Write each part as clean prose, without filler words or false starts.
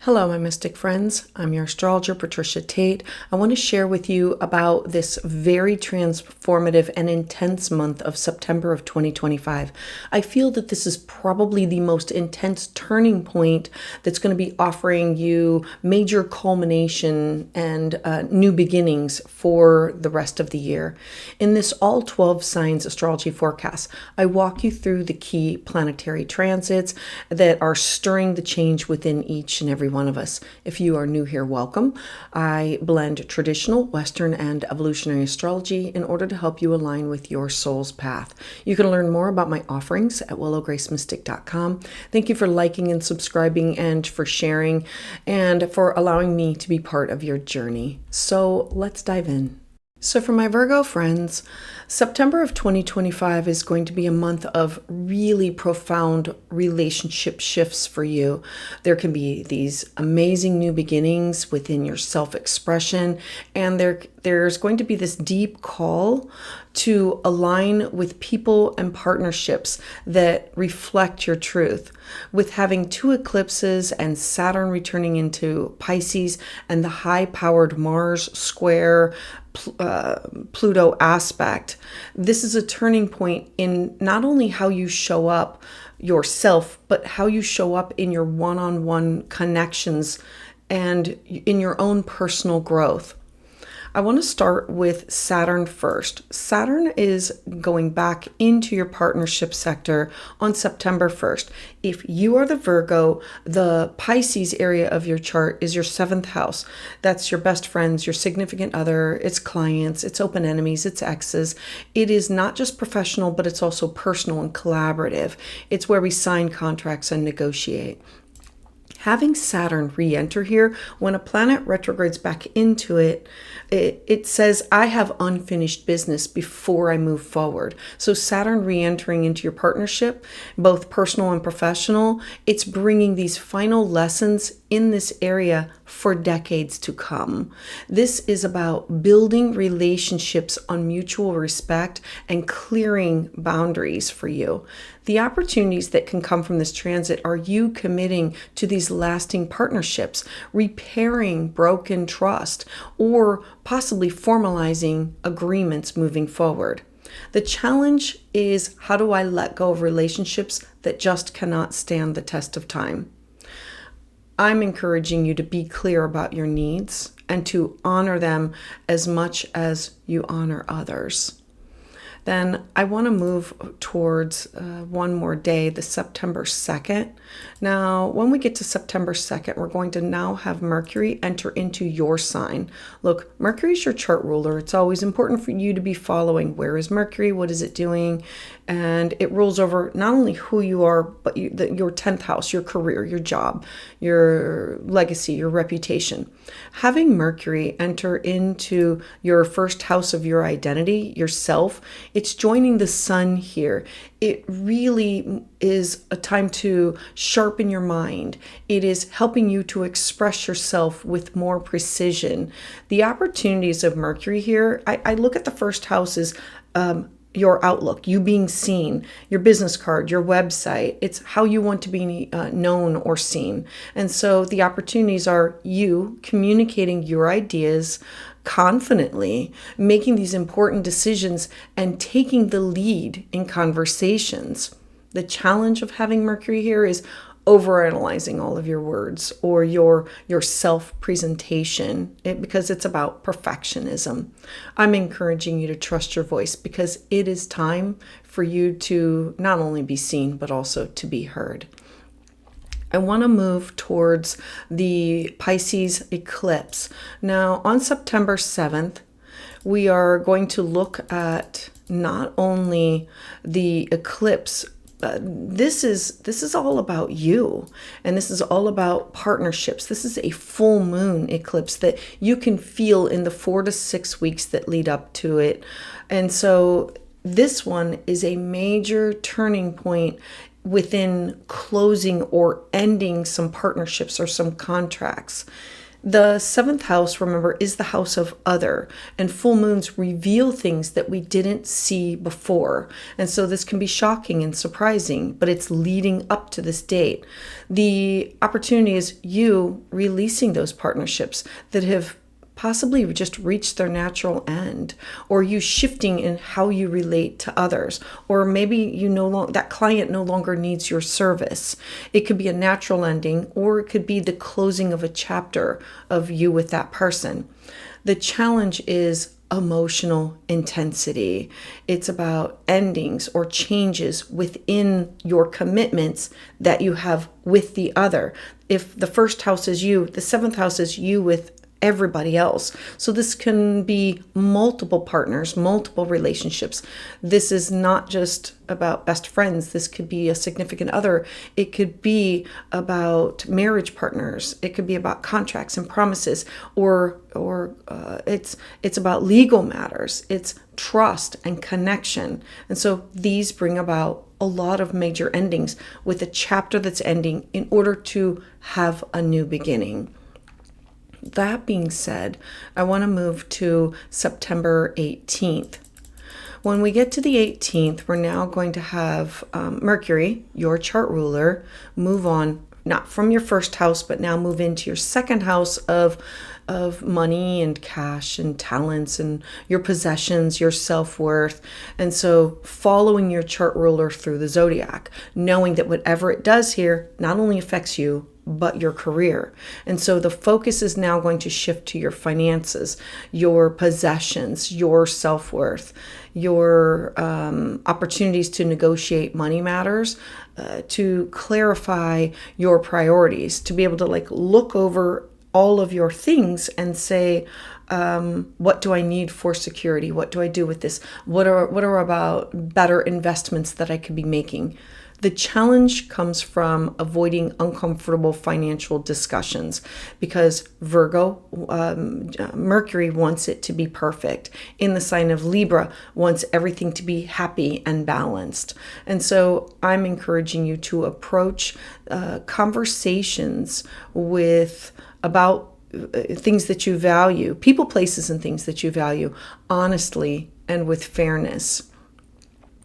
Hello, my mystic friends. I'm your astrologer, Patricia Tate. I want to share with you about this very transformative and intense month of September of 2025. I feel that this is probably the most intense turning point that's going to be offering you major culmination and new beginnings for the rest of the year. In this all 12 signs astrology forecast, I walk you through the key planetary transits that are stirring the change within each and every one of us. If you are new here, welcome. I blend traditional, Western, and evolutionary astrology in order to help you align with your soul's path. You can learn more about my offerings at willowgracemystic.com. Thank you for liking and subscribing and for sharing and for allowing me to be part of your journey. So let's dive in. So for my Virgo friends, September of 2025 is going to be a month of really profound relationship shifts for you. There can be these amazing new beginnings within your self-expression, and there's going to be this deep call to align with people and partnerships that reflect your truth. With having two eclipses and Saturn returning into Pisces and the high-powered Mars square Pluto aspect, this is a turning point in not only how you show up yourself, but how you show up in your one-on-one connections and in your own personal growth. I want to start with Saturn first. Saturn is going back into your partnership sector on September 1st. If you are the Virgo, the Pisces area of your chart is your 7th house. That's your best friends, your significant other, it's clients, it's open enemies, it's exes. It is not just professional, but it's also personal and collaborative. It's where we sign contracts and negotiate. Having Saturn re-enter here, when a planet retrogrades back into it, it says, I have unfinished business before I move forward. So Saturn re-entering into your partnership, both personal and professional, it's bringing these final lessons in this area for decades to come. This is about building relationships on mutual respect and clearing boundaries for you. The opportunities that can come from this transit are you committing to these lasting partnerships, repairing broken trust, or possibly formalizing agreements moving forward. The challenge is, how do I let go of relationships that just cannot stand the test of time? I'm encouraging you to be clear about your needs and to honor them as much as you honor others. Then I want to move towards one more day, the September 2nd. Now, when we get to September 2nd, we're going to now have Mercury enter into your sign. Look, Mercury is your chart ruler. It's always important for you to be following. Where is Mercury? What is it doing? And it rules over not only who you are, but your 10th house, your career, your job, your legacy, your reputation. Having Mercury enter into your first house of your identity, yourself, it's joining the sun here. It really is a time to sharpen your mind. It is helping you to express yourself with more precision. The opportunities of Mercury here, I look at the first house as your outlook, you being seen, your business card, your website. It's how you want to be known or seen. And so the opportunities are you communicating your ideas confidently, making these important decisions, and taking the lead in conversations. The challenge of having Mercury here is overanalyzing all of your words or your self-presentation because it's about perfectionism. I'm encouraging you to trust your voice because it is time for you to not only be seen, but also to be heard. I want to move towards the Pisces eclipse. Now, on September 7th, we are going to look at not only the eclipse, this is all about you, and this is all about partnerships. This is a full moon eclipse that you can feel in the 4 to 6 weeks that lead up to it. And so this one is a major turning point within closing or ending some partnerships or some contracts. The seventh house, remember, is the house of other, and full moons reveal things that we didn't see before. And so this can be shocking and surprising, but it's leading up to this date. The opportunity is you releasing those partnerships that have possibly just reached their natural end, or you shifting in how you relate to others, or maybe that client no longer needs your service. It could be a natural ending, or it could be the closing of a chapter of you with that person. The challenge is emotional intensity. It's about endings or changes within your commitments that you have with the other. If the first house is you, the seventh house is you with everybody else. So this can be multiple partners, multiple relationships. This is not just about best friends. This could be a significant other. It could be about marriage partners. It could be about contracts and promises, or it's about legal matters. It's trust and connection. And so these bring about a lot of major endings with a chapter that's ending in order to have a new beginning. That being said, I want to move to September 18th. When we get to the 18th, we're now going to have Mercury, your chart ruler, move on, not from your first house, but now move into your second house of money and cash and talents and your possessions, your self-worth. And so following your chart ruler through the zodiac, knowing that whatever it does here not only affects you, but your career. And so the focus is now going to shift to your finances, your possessions, your self-worth, your opportunities to negotiate money matters, to clarify your priorities, to be able to look over all of your things and say, what do I need for security? What do I do with this? What are about better investments that I could be making? The challenge comes from avoiding uncomfortable financial discussions because Virgo, Mercury wants it to be perfect. In the sign of Libra, wants everything to be happy and balanced. And so I'm encouraging you to approach conversations about things that you value, people, places, and things that you value, honestly and with fairness.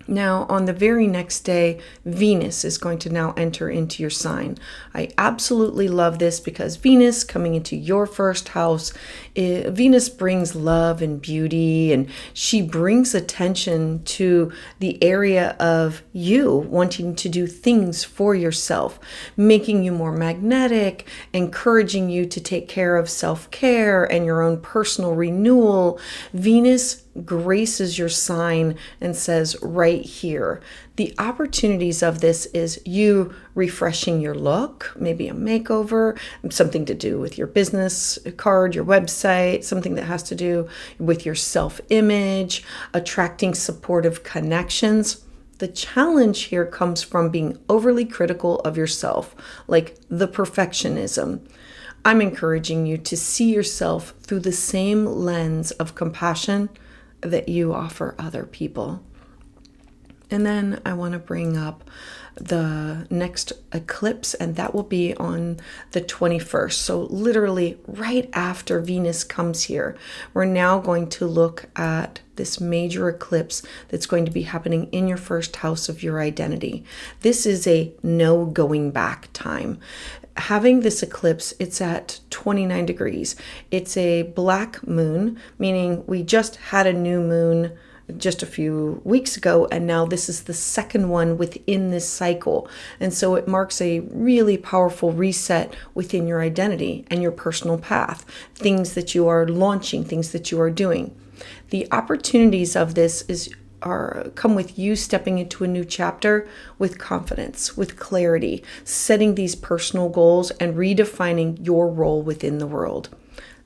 Now, on the very next day, Venus is going to now enter into your sign. I absolutely love this because Venus coming into your first house, Venus brings love and beauty, and she brings attention to the area of you wanting to do things for yourself, making you more magnetic, encouraging you to take care of self-care and your own personal renewal. Venus graces your sign and says right here, the opportunities of this is you refreshing your look, maybe a makeover, something to do with your business card, your website, something that has to do with your self-image, attracting supportive connections. The challenge here comes from being overly critical of yourself, like the perfectionism. I'm encouraging you to see yourself through the same lens of compassion that you offer other people. And then I want to bring up the next eclipse, and that will be on the 21st. So literally right after Venus comes here, we're now going to look at this major eclipse that's going to be happening in your first house of your identity. This is a no going back time. Having this eclipse, it's at 29 degrees. It's a black moon, meaning we just had a new moon just a few weeks ago, and now this is the second one within this cycle. And so it marks a really powerful reset within your identity and your personal path, things that you are launching, things that you are doing. The opportunities of this come with you stepping into a new chapter with confidence, with clarity, setting these personal goals and redefining your role within the world.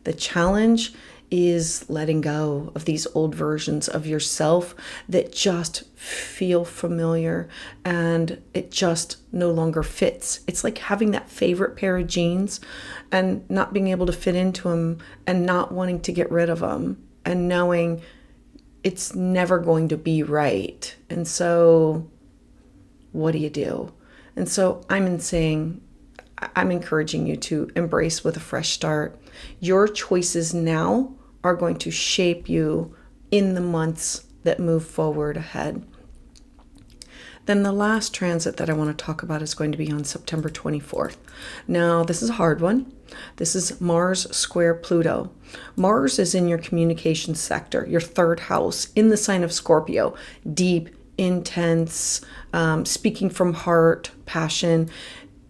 The challenge is letting go of these old versions of yourself that just feel familiar and it just no longer fits. It's like having that favorite pair of jeans and not being able to fit into them and not wanting to get rid of them and knowing it's never going to be right. And so what do you do? And so I'm saying I'm encouraging you to embrace with a fresh start. Your choices now are going to shape you in the months that move forward ahead. Then the last transit that I want to talk about is going to be on September 24th. Now, this is a hard one. This is Mars square Pluto. Mars is in your communication sector, your third house, in the sign of Scorpio. Deep, intense, speaking from heart, passion.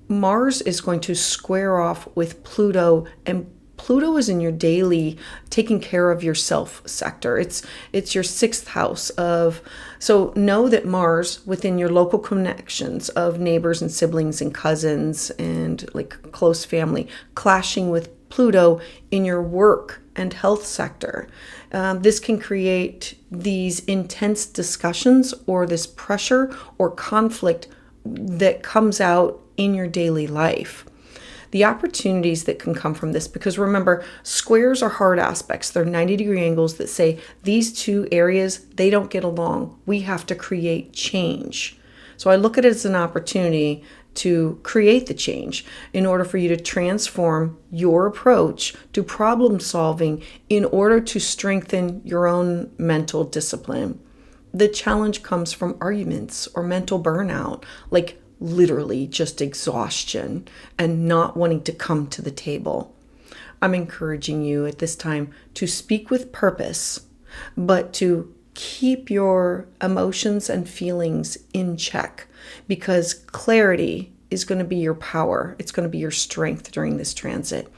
Mars is going to square off with Pluto, and Pluto is in your daily taking care of yourself sector. It's your sixth house of, so know that Mars within your local connections of neighbors and siblings and cousins and like close family, clashing with Pluto in your work and health sector. This can create these intense discussions or this pressure or conflict that comes out in your daily life. The opportunities that can come from this, because remember, squares are hard aspects. They're 90-degree angles that say these two areas, they don't get along. We have to create change. So I look at it as an opportunity to create the change in order for you to transform your approach to problem solving in order to strengthen your own mental discipline. The challenge comes from arguments or mental burnout, like literally just exhaustion and not wanting to come to the table. I'm encouraging you at this time to speak with purpose, but to keep your emotions and feelings in check, because clarity is going to be your power. It's going to be your strength during this transit.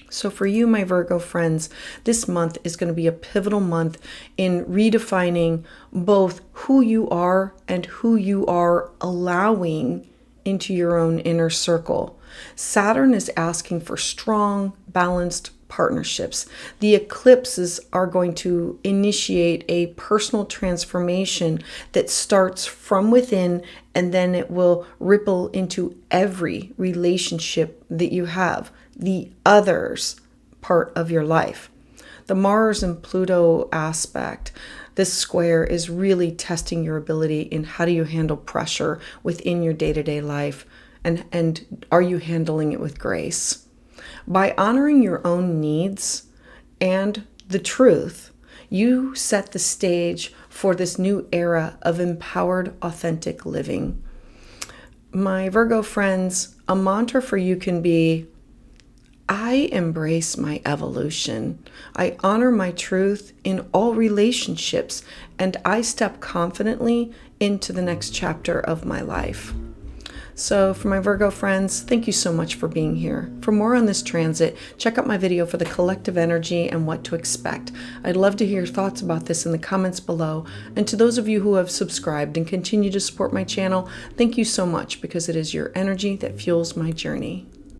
So for you, my Virgo friends, this month is going to be a pivotal month in redefining both who you are and who you are allowing into your own inner circle. Saturn is asking for strong, balanced partnerships. The eclipses are going to initiate a personal transformation that starts from within, and then it will ripple into every relationship that you have, the others part of your life. The Mars and Pluto aspect, this square is really testing your ability in how do you handle pressure within your day-to-day life, and are you handling it with grace? By honoring your own needs and the truth, you set the stage for this new era of empowered, authentic living. My Virgo friends, a mantra for you can be, I embrace my evolution. I honor my truth in all relationships, and I step confidently into the next chapter of my life. So for my Virgo friends, thank you so much for being here. For more on this transit, check out my video for the collective energy and what to expect. I'd love to hear your thoughts about this in the comments below. And to those of you who have subscribed and continue to support my channel, thank you so much, because it is your energy that fuels my journey.